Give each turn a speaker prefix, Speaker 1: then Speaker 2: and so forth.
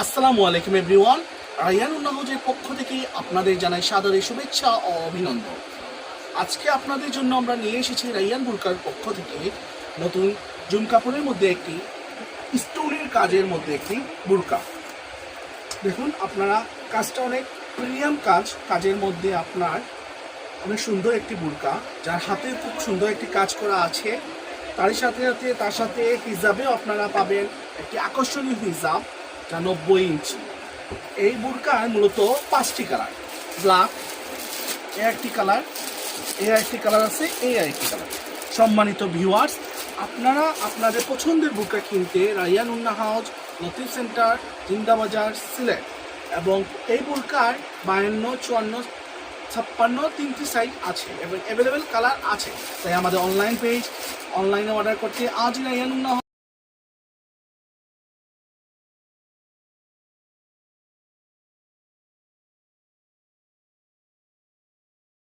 Speaker 1: আসসালামু আলাইকুম everyone. Ryan উন্নাহজের পক্ষ থেকে আপনাদের জানাই সাদরে শুভেচ্ছা ও অভিনন্দন। আজকে আপনাদের জন্য আমরা নিয়ে এসেছি রায়ান বুরকার পক্ষ থেকে নতুন জুম কাপড়ের মধ্যে একটি স্টোনের কাজের মধ্যে একটি বুরকা। দেখুন আপনারা কাজটা অনেক প্রিমিয়াম কাজের মধ্যে আপনার অনেক সুন্দর একটি বুরকা, যার হাতে খুব সুন্দর একটি কাজ করা আছে। তার সাথে হিজাবেও আপনারা পাবেন একটি আকর্ষণীয় হিজাব, যা 90 ইঞ্চি। এই বুরকার মূলত 5টি কালার, ব্ল্যাক, এ একটি কালার, এ একটি কালার আছে, এই আরেকটি কালার। সম্মানিত ভিউয়ার্স, আপনারা আপনাদের পছন্দের বুরকা কিনতে রায়ান উন্না হাউজ, লতিফ সেন্টার, জিন্দাবাজার, সিলেট। এবং এই বুরকার 52, 54, 56 তিনটি সাইজ আছে এবং অ্যাভেলেবেল কালার আছে। তাই আমাদের অনলাইনে অর্ডার করতে আজই রায়ান উন্না